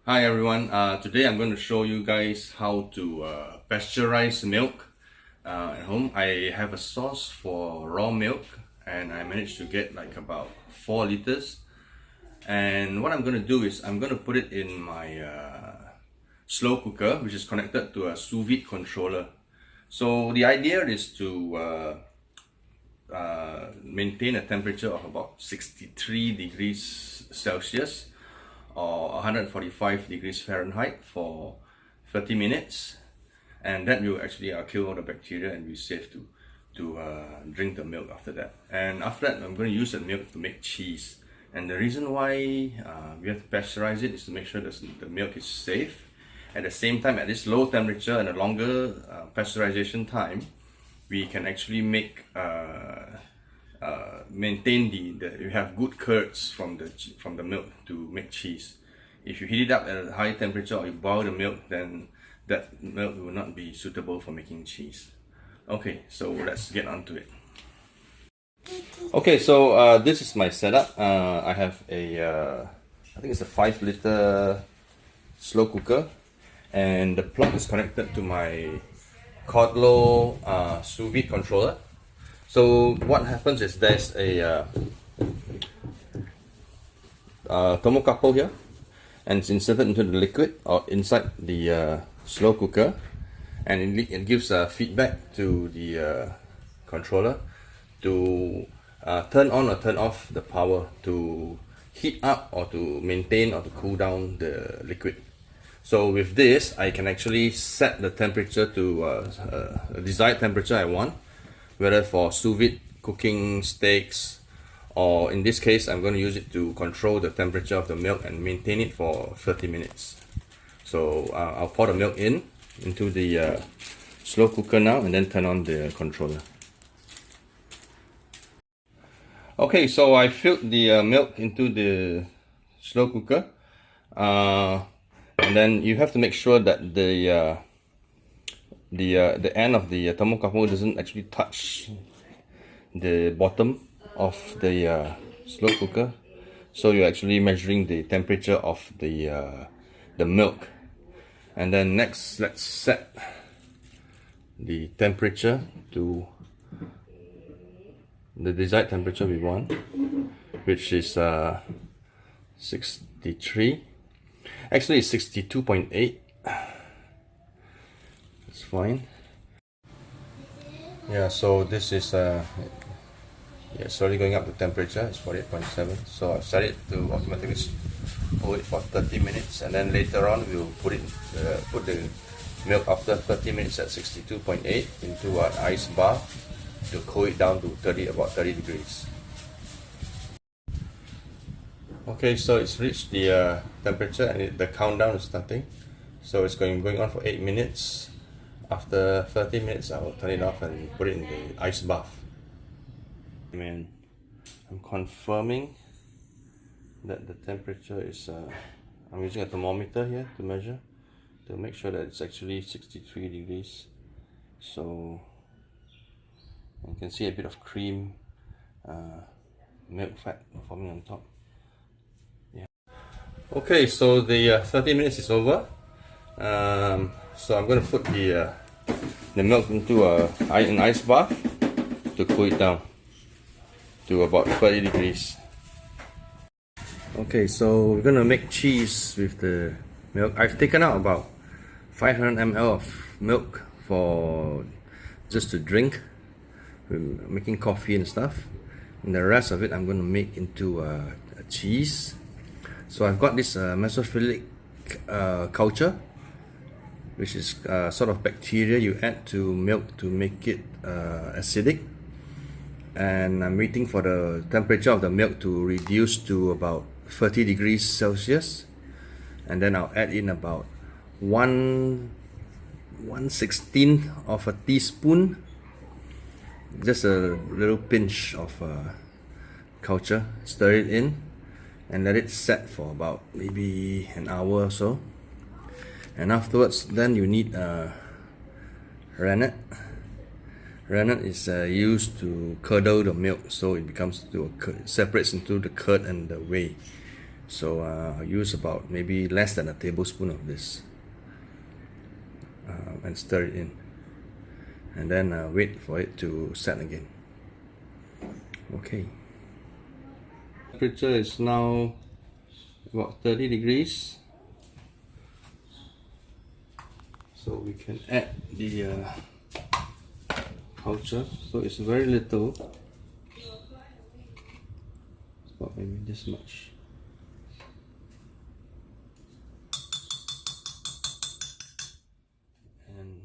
Hi everyone, today I'm going to show you guys how to pasteurize milk at home. I have a source for raw milk and I managed to get like about 4 liters. And what I'm going to do is I'm going to put it in my slow cooker, which is connected to a sous vide controller. So the idea is to maintain a temperature of about 63 degrees Celsius or 145 degrees Fahrenheit for 30 minutes, and that will actually kill all the bacteria and be safe to drink the milk after that. And after that, I'm going to use the milk to make cheese. And the reason why we have to pasteurize it is to make sure that the milk is safe. At the same time, at this low temperature and a longer pasteurization time, we can actually make maintain you have good curds from the milk to make cheese. If you heat it up at a high temperature or you boil the milk, then that milk will not be suitable for making cheese. Okay, so let's get on to it. Okay, so this is my setup. I have I think it's a 5-liter slow cooker, and the plug is connected to my Cordlo sous vide controller. So what happens is there's a thermocouple here, and it's inserted into the liquid or inside the slow cooker, and it gives feedback to the controller to turn on or turn off the power, to heat up or to maintain or to cool down the liquid. So with this, I can actually set the temperature to a desired temperature I want, whether for sous vide cooking steaks, or in this case, I'm going to use it to control the temperature of the milk and maintain it for 30 minutes. So I'll pour the milk into the slow cooker now and then turn on the controller. Okay, so I filled the milk into the slow cooker, and then you have to make sure that the end of the thermocouple doesn't actually touch the bottom of the slow cooker. So you're actually measuring the temperature of the milk. And then next, let's set the temperature to the desired temperature we want, which is 63. Actually, it's 62.8. It's fine. Yeah, so this is slowly going up the temperature. It's 48.7. So I've set it to automatically hold it for 30 minutes, and then later on we'll put the milk after 30 minutes at 62.8 into an ice bath to cool it down to about 30 degrees. Okay, so it's reached the temperature and the countdown is starting. So it's going on for 8 minutes. After 30 minutes, I will turn it off and put it in the ice bath. I'm confirming that the temperature is, I'm using a thermometer here to measure, to make sure that it's actually 63 degrees. So you can see a bit of cream, milk fat forming on top. Yeah. Okay, so the 30 minutes is over. So I'm going to put the milk into an ice bath to cool it down to about 30 degrees. Okay, so we're going to make cheese with the milk. I've taken out about 500 ml of milk for just to drink. We're making coffee and stuff. And the rest of it I'm going to make into a cheese. So I've got this mesophilic culture, which is sort of bacteria you add to milk to make it acidic. And I'm waiting for the temperature of the milk to reduce to about 30 degrees Celsius, and then I'll add in about 1/16 of a teaspoon, just a little pinch of culture, stir it in and let it set for about maybe an hour or so. And afterwards, then you need rennet. Rennet is used to curdle the milk, so it separates into the curd and the whey. So I'll use about maybe less than a tablespoon of this and stir it in, and then wait for it to set again. Okay. Temperature is now about 30 degrees. So we can add the culture. So it's very little. It's about maybe this much. And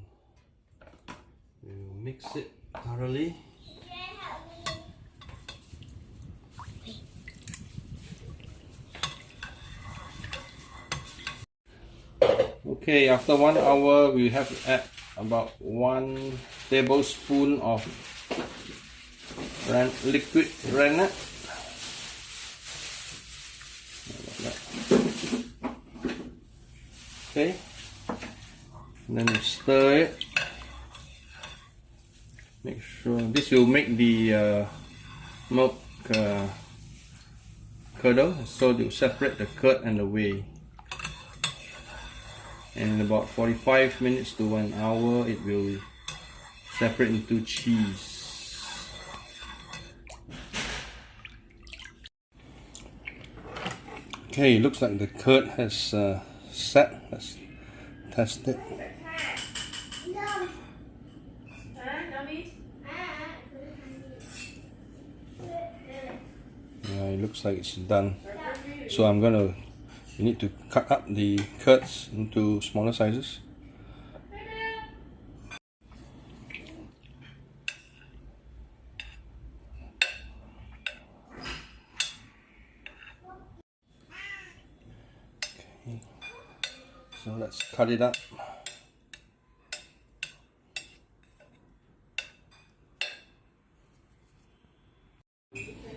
we will mix it thoroughly. Okay, after 1 hour, we have to add about 1 tablespoon of liquid rennet. Okay, and then you stir it. Make sure this will make the milk curdle, so to separate the curd and the whey. And in about 45 minutes to 1 hour, it will separate into cheese. Okay, looks like the curd has set. Let's test it. It looks like it's done. So you need to cut up the curds into smaller sizes. Okay. So let's cut it up.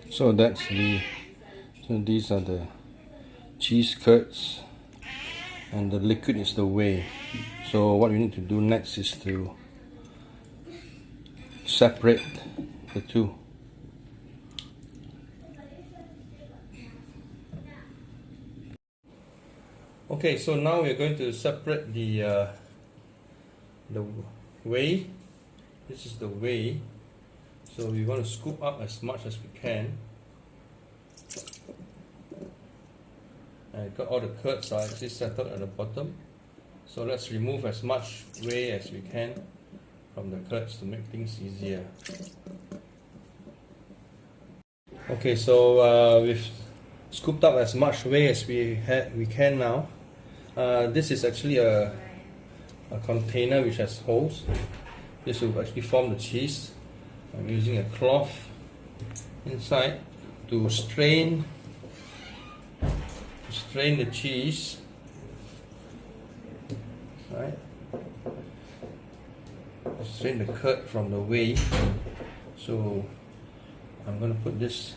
So these are the cheese curds, and the liquid is the whey. So what we need to do next is to separate the two. Okay, so now we're going to separate the whey. This is the whey. So we want to scoop up as much as we can. I got all the curds are actually settled at the bottom. So let's remove as much whey as we can from the curds to make things easier. Okay, so we've scooped up as much whey as we can now. This is actually a container which has holes. This will actually form the cheese. I'm using a cloth inside to strain the cheese, right? Strain the curd from the whey. So I'm going to put this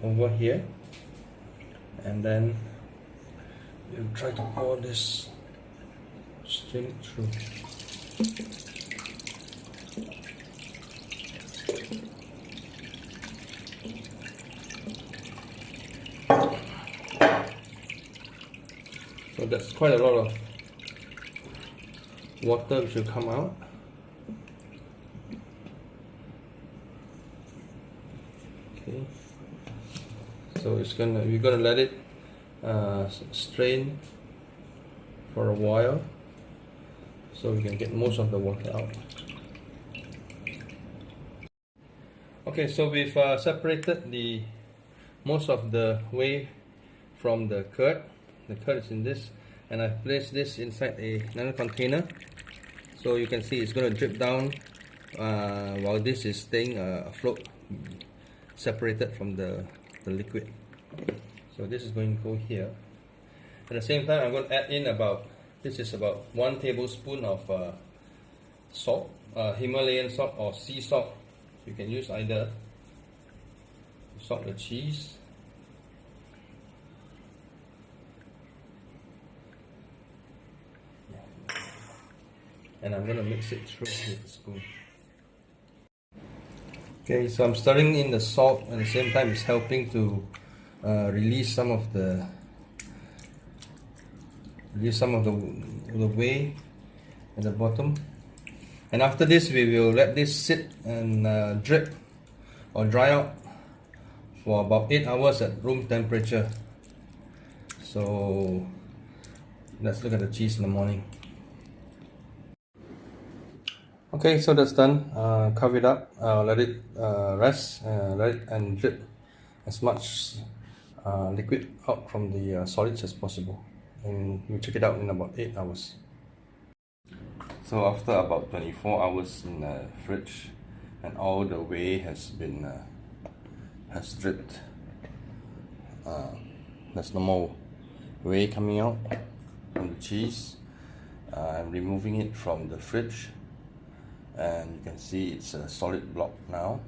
over here, and then we'll try to pour this, strain it through. So that's quite a lot of water which will come out. Okay. So we're gonna let it strain for a while, so we can get most of the water out. Okay, so we've separated most of the whey from the curd. The curd is in this, and I've placed this inside another container, so you can see it's going to drip down while this is staying afloat, separated from the liquid. So this is going to go here. At the same time, I'm going to add in about 1 tablespoon of salt, Himalayan salt or sea salt. You can use either. Salt the cheese. And I'm going to mix it through with a spoon. Okay, so I'm stirring in the salt at the same time. It's helping to release some of the whey at the bottom. And after this, we will let this sit and drip or dry out for about 8 hours at room temperature. So let's look at the cheese in the morning. Okay, so that's done. Cover it up, let it rest, let it and drip as much liquid out from the solids as possible. And you check it out in about 8 hours. So after about 24 hours in the fridge, and all the whey has been has dripped. There's no more whey coming out from the cheese. I'm removing it from the fridge, and you can see it's a solid block now.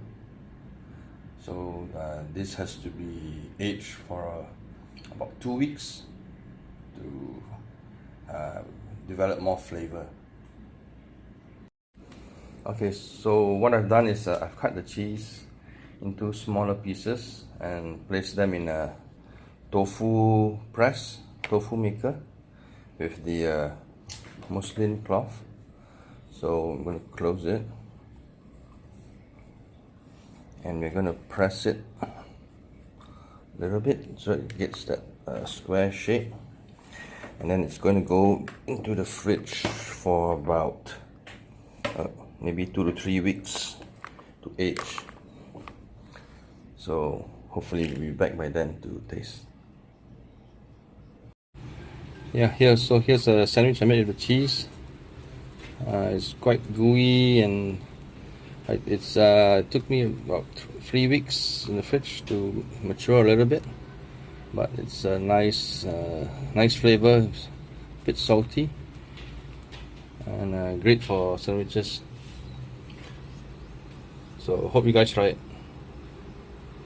So this has to be aged for about 2 weeks to develop more flavor. Okay, so what I've done is I've cut the cheese into smaller pieces and placed them in a tofu maker with the muslin cloth. So I'm going to close it, and we're going to press it a little bit so it gets that square shape, and then it's going to go into the fridge for about maybe 2 to 3 weeks to age. So hopefully we'll be back by then to taste. Yeah, here's a sandwich I made with the cheese. It's quite gooey, and it took me about 3 weeks in the fridge to mature a little bit, but it's a nice flavor, a bit salty, and great for sandwiches. So hope you guys try it.